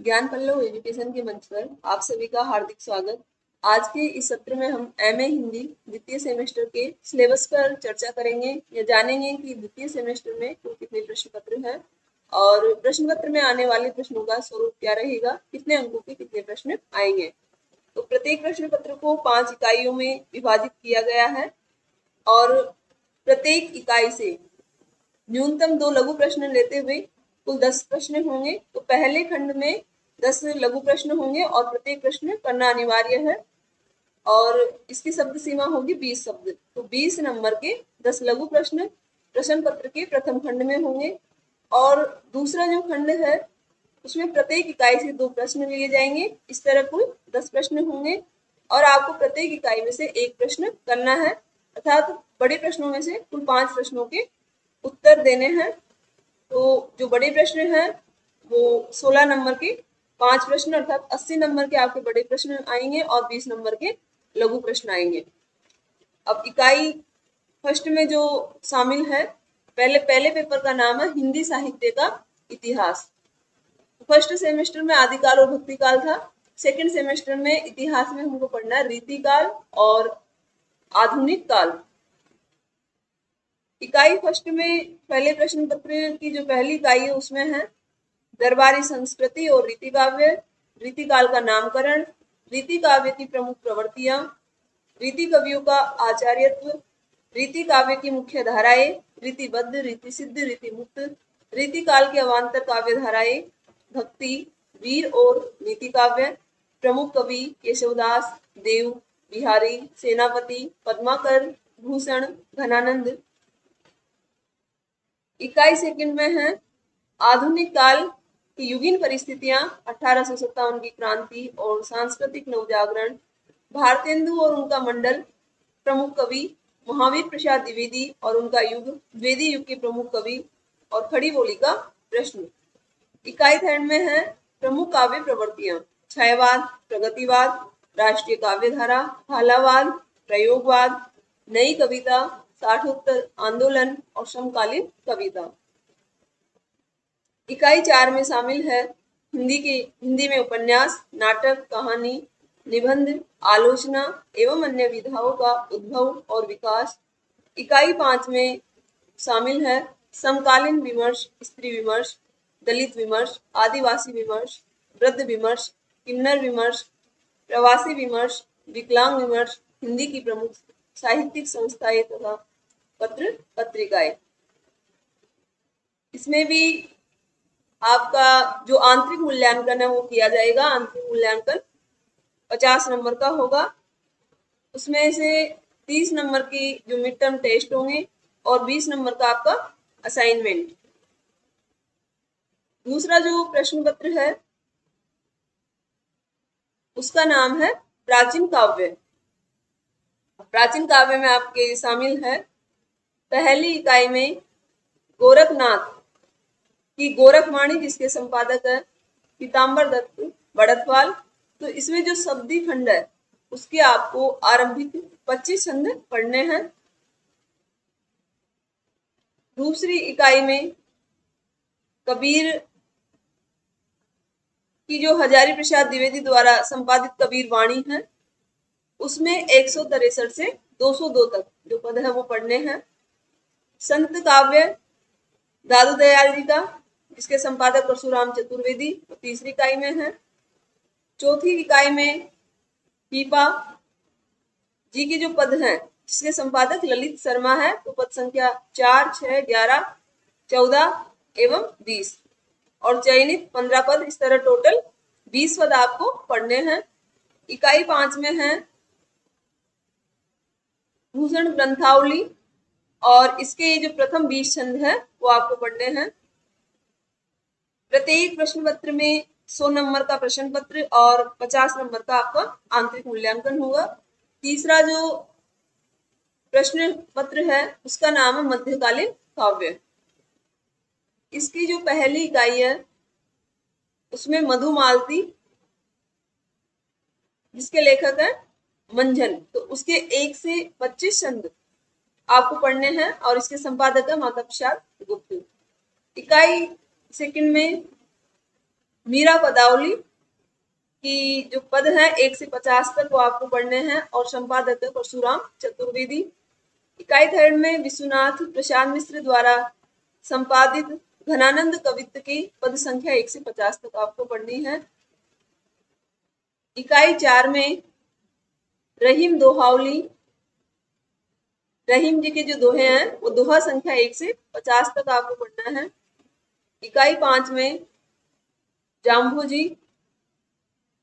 ज्ञान पल्लव एजुकेशन के मंच पर आप सभी का हार्दिक स्वागत। आज के इस सत्र में हम एमए हिंदी द्वितीय सेमेस्टर के सिलेबस पर चर्चा करेंगे या जानेंगे कि द्वितीय सेमेस्टर में कुल कितने प्रश्न पत्र हैं और प्रश्न पत्र में आने वाले प्रश्नों का स्वरूप क्या रहेगा, कितने अंकों के कितने प्रश्न आएंगे। तो प्रत्येक प्रश्न पत्र को 5 इकाइयों में विभाजित किया गया है और प्रत्येक इकाई से न्यूनतम 2 लघु प्रश्न लेते हुए कुल 10 प्रश्न होंगे। तो पहले खंड में 10 लघु प्रश्न होंगे और प्रत्येक प्रश्न करना अनिवार्य है और इसकी शब्द सीमा होगी 20 शब्द। तो 20 नंबर के 10 लघु प्रश्न प्रश्न पत्र के प्रथम खंड में होंगे और दूसरा जो खंड है उसमें प्रत्येक इकाई से 2 प्रश्न लिए जाएंगे। इस तरह कुल 10 प्रश्न होंगे और आपको प्रत्येक इकाई में से एक प्रश्न करना है, अर्थात बड़े प्रश्नों में से कुल 5 प्रश्नों के उत्तर देने हैं। तो जो बड़े प्रश्न हैं वो 16 नंबर के 5 प्रश्न अर्थात 80 नंबर के आपके बड़े प्रश्न आएंगे और 20 नंबर के लघु प्रश्न आएंगे। अब इकाई फर्स्ट में जो शामिल है, पहले पेपर का नाम है हिंदी साहित्य का इतिहास। फर्स्ट सेमेस्टर में आदिकाल और भक्तिकाल था। सेकंड सेमेस्टर में इतिहास में हमको पढ़ना है रीतिकाल और आधुनिक काल। इकाई फर्स्ट में पहले प्रश्न पत्र की जो पहली इकाई है उसमें है दरबारी संस्कृति और रीति काव्य, रीतिकाल का नामकरण, रीति काव्य की प्रमुख प्रवृत्तियां, रीति कवियों का आचार्यत्व, रीति काव्य की मुख्य धाराएं, रीतिबद्ध, रीति सिद्ध, रीति मुक्त, रीतिकाल के अवान्तर काव्य धाराएं, भक्ति, वीर और नीति काव्य, प्रमुख कवि केशवदास, देव, बिहारी, सेनापति, पद्माकर, भूषण, घनानंद। इकाई सेकंड में है आधुनिक काल की युगीन परिस्थितियां, 1857 की क्रांति और सांस्कृतिक नवजागरण, भारतेंदु और उनका मंडल, प्रमुख कवि महावीर प्रसाद द्विवेदी और उनका युग, द्विवेदी युग के प्रमुख कवि और खड़ी बोली का प्रश्न। इकाई थर्ड में है प्रमुख काव्य प्रवृत्तियां, छायावाद, प्रगतिवाद, राष्ट्रीय काव्यधारा, भालावाद, प्रयोगवाद, नई कविता, साठोत्तर आंदोलन और समकालीन कविता। इकाई 4 में शामिल है हिंदी में उपन्यास, नाटक, कहानी, निबंध, आलोचना एवं अन्य विधाओं का उद्भव और विकास। इकाई 5 में शामिल है समकालीन विमर्श, स्त्री विमर्श, दलित विमर्श, आदिवासी विमर्श, वृद्ध विमर्श, किन्नर विमर्श, प्रवासी विमर्श, विकलांग विमर्श, हिंदी की प्रमुख साहित्यिक संस्थाएं तथा पत्र पत्रिकाएं। इसमें भी आपका जो आंतरिक मूल्यांकन है वो किया जाएगा। आंतरिक मूल्यांकन 50 नंबर का होगा। उसमें से 30 नंबर की जो मिड टर्म टेस्ट होंगे और 20 नंबर का आपका असाइनमेंट। दूसरा जो प्रश्न पत्र है उसका नाम है प्राचीन काव्य। प्राचीन काव्य में आपके शामिल है पहली इकाई में गोरखनाथ की गोरखवाणी, जिसके संपादक है पीताम्बर दत्त बड़तवाल। तो इसमें जो शब्दी खंड है उसके आपको आरंभिक 25 छंद पढ़ने हैं। दूसरी इकाई में कबीर की जो हजारी प्रसाद द्विवेदी द्वारा संपादित कबीर वाणी है उसमें 163 से 202 तक जो पद है वो पढ़ने हैं। संत काव्य दादू दयाल जी का, जिसके संपादक परशुराम चतुर्वेदी, तो तीसरी इकाई में है। चौथी इकाई में पीपा जी के जो पद हैं जिसके संपादक ललित शर्मा है, तो पद संख्या 4, 6, 11, 14 एवं 20 और चयनित 15 पद, इस तरह टोटल 20 पद आपको पढ़ने हैं। इकाई 5 में है भूषण ग्रंथावली और इसके जो प्रथम 20 छंद है वो आपको पढ़ने हैं। प्रत्येक प्रश्न पत्र में 100 नंबर का प्रश्न पत्र और 50 नंबर का आपका आंतरिक मूल्यांकन होगा। तीसरा जो प्रश्न पत्र है उसका नाम है मध्यकालीन काव्य। इसकी जो पहली इकाई है उसमें मधुमालती, जिसके लेखक है मंझन, तो उसके 1 से 25 छंद आपको पढ़ने हैं और इसके संपादक है माता प्रसाद गुप्त। इकाई सेकंड में मीरा पदावली की जो पद हैं 1 से 50 तक वो आपको पढ़ने हैं और संपादक है परशुराम चतुर्वेदी। इकाई थर्ड में विश्वनाथ प्रशांत मिश्र द्वारा संपादित घनानंद कवित्त की पद संख्या 1 से 50 तक आपको पढ़नी है। इकाई 4 में रहीम दोहावली, रहीम जी के जो दोहे हैं वो दोहा संख्या 1 से 50 तक आपको पढ़ना है। इकाई 5 में जाम्बू जी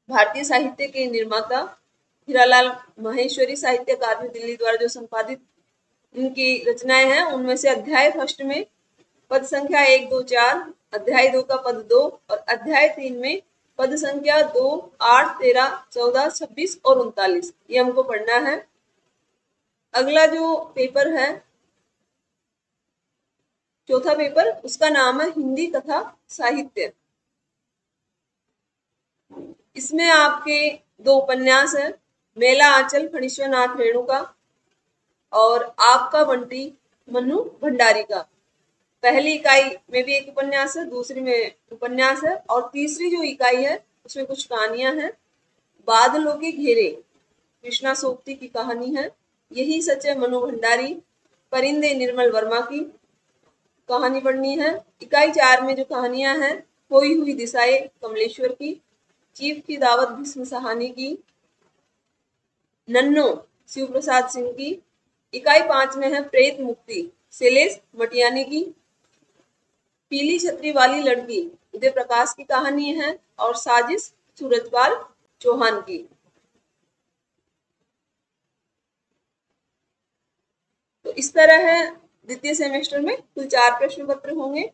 भारतीय साहित्य के निर्माता, हीरालाल माहेश्वरी साहित्य अकादमी दिल्ली द्वारा जो संपादित इनकी रचनाएं हैं उनमें से अध्याय फर्स्ट में पद संख्या 1, 2, 4, अध्याय 2 का पद 2 और अध्याय 3 में पद संख्या 2, 8, 13, 14, 26 और 39 ये हमको पढ़ना है। अगला जो पेपर है चौथा पेपर, उसका नाम है हिंदी कथा साहित्य। इसमें आपके 2 उपन्यास हैं, मेला आंचल फणीश्वरनाथ रेणुका और आपका बंटी मन्नू भंडारी का। पहली इकाई में भी एक उपन्यास है, दूसरी में उपन्यास है और तीसरी जो इकाई है उसमें कुछ कहानियां हैं। बादलों के घेरे कृष्णा सोबती की कहानी है, यही सच है मनु भंडारी, परिंदे निर्मल वर्मा की कहानी पढ़नी है। इकाई 4 में जो कहानियां हैं, खोई हुई दिशाएं कमलेश्वर की, चीफ की दावत भीष्म सहानी की, नन्नो शिव प्रसाद सिंह की। इकाई 5 में है प्रेत मुक्ति शैलेश मटियानी की, पीली छतरी वाली लड़की उदय प्रकाश की कहानी है और साजिश सूरजपाल चौहान की। तो इस तरह है द्वितीय सेमेस्टर में कुल 4 प्रश्न पत्र होंगे।